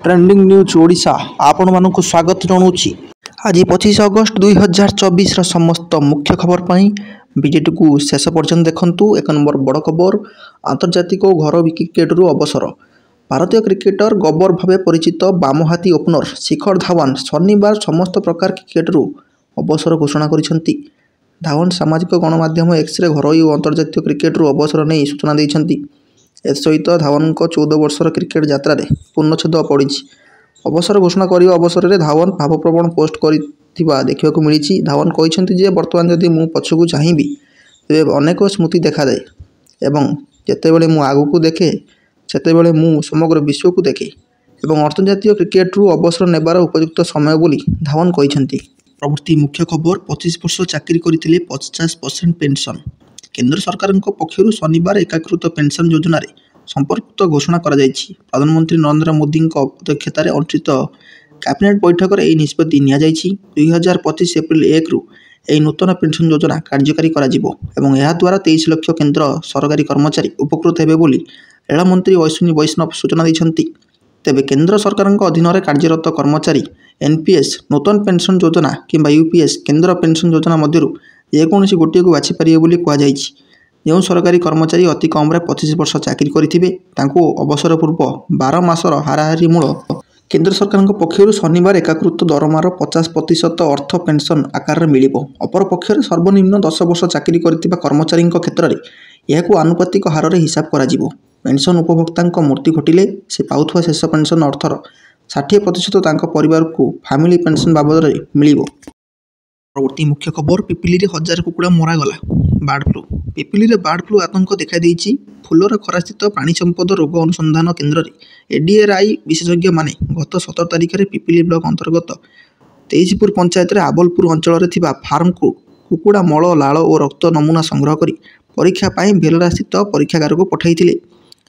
Trending news Odisha आपण मानक स्वागत जनाऊँगी। आज 25 अगस्त 2024 समस्त मुख्य खबर पर भिडियो को शेष पर्यंत देखंतु। एक नंबर बड़ खबर, आंतर्जातिक घर क्रिकेटरू अवसर। भारतीय क्रिकेटर गब्बर भाव परिचित बामहाती ओपनर शिखर धवन शनिवार समस्त प्रकार क्रिकेटरू अवसर घोषणा करिसेंती। धवन सामाजिक गणमाध्यम एक्स घरोई और अंतर्जातीय क्रिकेटरू अवसर नहीं सूचना देइछंती। एसहित धवन 14 वर्षर क्रिकेट यात्रा पूर्णछेद पड़ी। अवसर घोषणा करने अवसर में धवन भावप्रवण पोस्ट करथिबा देखिबाकू मिली। धवन कहते जे वर्तमान जदि मु पछकू चाहिबी तेबे अनेक स्मृति देखा जाए एवं जेतेबेले मु आगकू देखे सेतेबेले मु समग्र विश्व को देखे एवं अंतर्जातीय क्रिकेटरू अवसर नेबार उपयुक्त समय बोली धवन कहते। प्रवर्ती मुख्य खबर, 25 वर्ष चाकरी करथिले 50% पेंशन। केंद्र सरकार पक्षर शनिवार एकीकृत पेंशन योजना संपर्कित घोषणा करा जायछि। प्रधानमंत्री नरेंद्र मोदी अध्यक्षतार अनुष्ठित कैबिनेट बैठक में यह निष्पत्ति निया जायछि। 2025 एप्रिल 1 रु यह नूतन पेंशन योजना कार्यकारी करा जिवो एवं यह द्वारा 23 लाख केंद्र सरकारी कर्मचारी उपकृत हेबे बोली रेल मंत्री अश्विनी वैष्णव सूचना दैछंती। तेबे केंद्र सरकार अधीन में कार्यरत कर्मचारी एनपीएस नूतन पेंशन योजना किंबा यूपीएस केंद्र पेंशन योजना मध्यरु जेकोसी गोटे को बाछिपारे बोली कहुଯାଇଛି। जो सरकारी कर्मचारी अति कम 25 वर्ष चाकरी करिथिबे तांको अवसर पूर्व 12 मासर हाराहारी मूल केंद्र सरकार पक्षर शनिवार एकीकृत दरमार 50% अर्थ पेंशन आकार में मिलिबो। अपर पक्षर सर्वनिम्न 10 वर्ष चाकरी करिथिबा कर्मचारी क्षेत्र में यह आनुपातिक हार में हिसाब करा जिवो। पेंशन उपभोक्ता मृत्यु घटिले से पाउथुवा शेष पेंशन अर्थर 60% तांको परिवार को फैमिली पेंशन बाबद में मिलिबो। परवर्ती मुख्य खबर, पिपिली रे 1000 कुकुड़ा मरागला। Bird flu. पिपिली रे बार्ड फ्लू आतंक देखा देइछि। फुलर खरास्थित प्राणी संपद रोग अनुसंधान केन्द्र एडीआरआई विशेषज्ञ माने गत 17 तारिख में पिपिली ब्लॉक अंतर्गत 23पुर पंचायत रे आबलपुर अंचल थिबा फार्म को कुकुड़ा मल लाल और रक्त नमूना संग्रह करी परीक्षा पाई भेलरा स्थित परीक्षागार को पठाइथिले।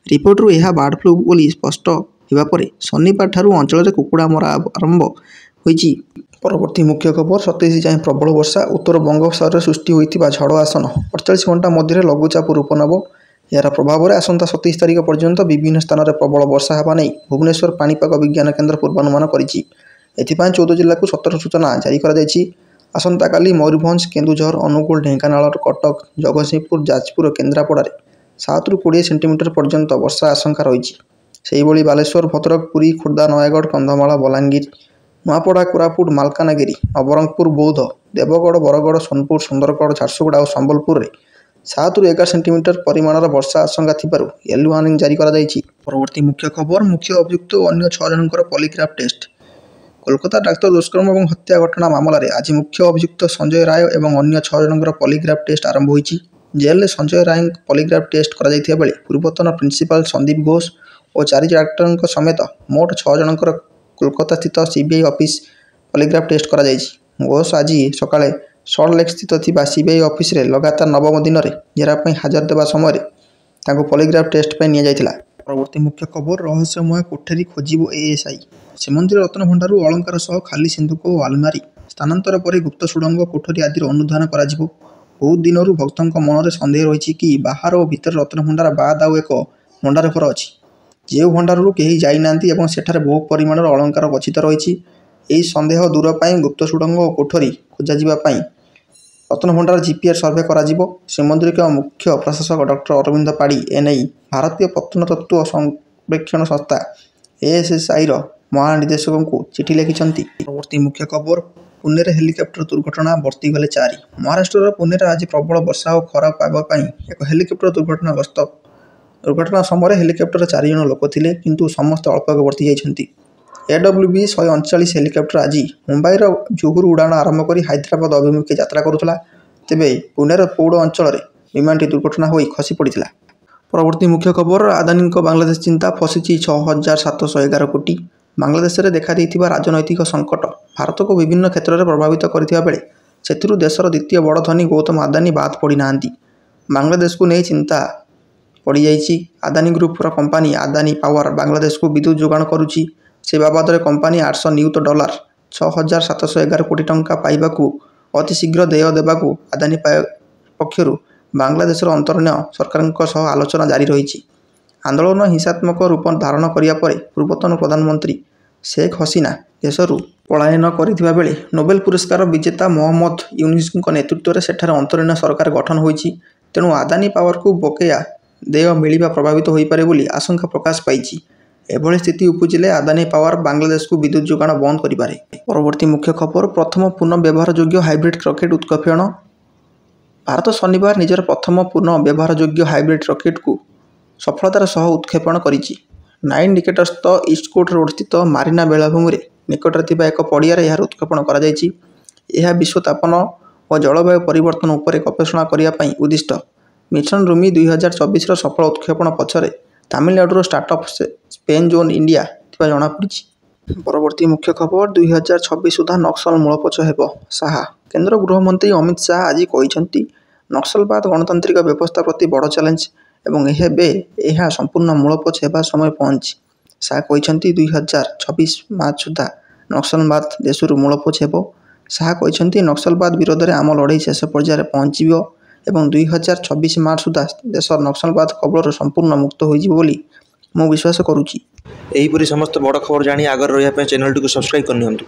रिपोर्टरू यह बार्ड फ्लू बोली स्पष्ट होगा पर शनिवार ठारू अंचल में कुकुड़ा मरा आरंभ होइछि। परवर्ती मुख्य खबर, 27 जाए प्रबल वर्षा। उत्तर बंगोपसागर सृष्टि होता झड़ आसन 48 घंटा मध्य लघुचाप रूप नेब। यार प्रभाव में आसंता 27 तारिख पर्यंत विभिन्न स्थान में प्रबल वर्षा होगा नहीं भुवनेश्वर पाणीपाग विज्ञान केन्द्र पूर्वानुमान करिछि। एथिपाई 14 जिला को सतर्क सूचना जारी करा जायछि। आसंता काली मयूरभंज, केन्दुझर, अनुगुल, ढेंकानाल, कटक, जगतसिंहपुर, जाजपुर, केन्द्रापड़ारे 7 ରୁ 20 सेंटीमीटर पर्यंत वर्षा आशंका रही। से बालेश्वर, भद्रक, पुरी, खोर्धा, नयागढ़, कंधमाल, बलांगीर, नुआपड़ा, कोरापुट, मालकानगिरी, नवरंगपुर, बौद्ध, देवगढ़, बरगढ़, सोनपुर, सुंदरगढ़, झारसुगुड़ा और संबलपुर में 7 ରୁ 11 सेंटीमीटर परिमाणर वर्षा आशंका थिबारु येलो वार्निंग जारी करा जायछि। परवर्ती मुख्य खबर, मुख्य अभियुक्त और अन्य 6 जनकर पॉलीग्राफ टेस्ट। कोलकाता डाक्तर दुष्कर्म और हत्या घटना मामला रे आज मुख्य अभियुक्त संजय राय और अन्य 6 जनकर पॉलीग्राफ टेस्ट आरंभ होइछि। जेल में संजय राय पॉलीग्राफ टेस्ट करा जायथिबा बेले पूर्वतन प्रिंसिपाल संदीप घोष और 4 डाक्टर समेत मोट 6 जनकर कोलकाता स्थित सीबीआई ऑफिस पॉलीग्राफ टेस्ट करा जायछि। घोष आज सकाळे सल्टलेक स्थित थिबा सीबीआई ऑफिस रे लगातार 9ମ दिन रे जेरा पई हाजर देबा समय तांको पॉलीग्राफ टेस्ट पई निया जायथिला। परवर्ती मुख्य खबर, रहस्यमय कोठरी खोजिबो एएसआई। श्रीमंदिर रत्नभंडारू अलंकार सह खाली सिंधुक और आलमारी स्थानांतर पर गुप्त सुड़ंग कोठरी आदि अनुधान करा जिवो। बहुत दिनरू भक्तों मन में सन्देह रही कि बाहर और भीतर रत्नभंडार बाद आउ एक भंडार घर अच्छी जो भंडारू कहीं जाइनांती एवं सेठारे बहु परिमाणर अलंकार गच्छित रही। यही सन्देह दूर पाई गुप्त सुड़ंग और कोठरी खोजापी रत्नभंडार जीपीआर सर्वे करा जिवो। श्रीमंदिर के मुख्य प्रशासक डॉक्टर अरविंद पाड़ी एनई भारतीय प्रत्नतत्व सर्वेक्षण संस्था एएसआई महानिदेशक को चिठी लिखिंट। परवर्ती मुख्य खबर, पुणे हेलिकप्टर दुर्घटना बर्तीगले 4। महाराष्ट्र पुणे आज प्रबल वर्षा और खराब पाग एक हेलिकप्टर दुर्घटना समय हेलिकप्टर 4 जन लोक थे किंतु समस्त अल्प बर्ती जाइछंती। एडब्ल्यूबी 139 हेलिकप्टर आज मुंबईर जुहुरू उड़ाण आरंभ कर हैदराबाद अभिमुखे यात्रा करुला। तेबे पुणेर पौड़ अंचल विमानटी दुर्घटना होई खसी पड़ता। परवर्ती मुख्य खबर, आदानी बांग्लादेश चिंता फसिछि 6711 कोटी। बांग्लादेश में देखा देइथिबा राजनैतिक संकट भारत को विभिन्न क्षेत्र में प्रभावित करथिबा बेले सेथिरु देशर द्वितीय बड़ धनी गौतम आदानी बाद पड़ी नांती। बांग्लादेश को नहीं चिंता पड़ी जाइछि। Adani group company Adani power Bangladesh को विद्युत जोगाण करुछि। से बाबद में कंपानी $800 नियुत 6711 कोटी टंका पाइबाकू अति शीघ्र देय देबाकू आदानी पक्षरु बांग्लादेशर अंतरण्य सरकार आलोचना जारी रही। आंदोलन हिंसात्मक रूप धारण करिया परे पूर्वतन प्रधानमंत्री शेख हसीना देशरू पलायन करथिबा बेले नोबेल पुरस्कार विजेता मोहम्मद यूनुसଙ୍କ नेतृत्व सेठार अंतरीण सरकार गठन होईछि। तेणु अदानी पावर को बकेया देय मिलिबा प्रभावित होई पारे बोली आशंका प्रकाश पाइछि। एभली स्थिति उपजिले अदानी पावर बांग्लादेश को विद्युत जोगाण बंद करिपारे। परवर्ती मुख्य खबर प्रथम पुनः व्यवहार योग्य हाइब्रिड रॉकेट उत्क्षेपण। भारत शनिवार निजर प्रथम पुनः व्यवहार योग्य हाइब्रिड रॉकेट को सफलतार सह उत्क्षेपण करिछि। 9 निकटस्थ ईस्ट कोर्ट रोड स्थित मारिना बेलाभूमि निकटरे थिबा एक पड़ियारे यार उत्क्षेपण करा जायछि। यह विश्वतापन और जलवायु परिवर्तन उपर गवेषणा करिया पई उद्दिष्ट मिशन रूमी 2024 सफल उत्क्षेपण पछरे तमिलनाडुर स्टार्टअप स्पेन जोन इंडिया थिबा जणा पड़िछि। परवर्ती मुख्य खबर 2026 सुधा नक्सल मूलपोछ हेब शाह। केंद्र गृहमंत्री अमित शाह आज कहिसेंति नक्सलवाद गणतांत्रिक व्यवस्था प्रति बड़ चैलेंज एवं यह संपूर्ण मूलपोछ हेबा समय पहुंची। शाह कहिसेंति 2026 मार्च सुधा नक्सलवाद देशरू मूलपोछ हेब। शाह कहिसेंति नक्सलवाद विरोध में आम लड़ाई शेष पर्यायर पहुंचब एवं 2026 मार्च सुधा देश नक्सलवाद कबलर संपूर्ण मुक्त होइजिब बोली मु विश्वास करुछि। एहीपरि समस्त बड़ खबर जानी आगर रहिया पे चैनल टी को सब्सक्राइब करनियंतु।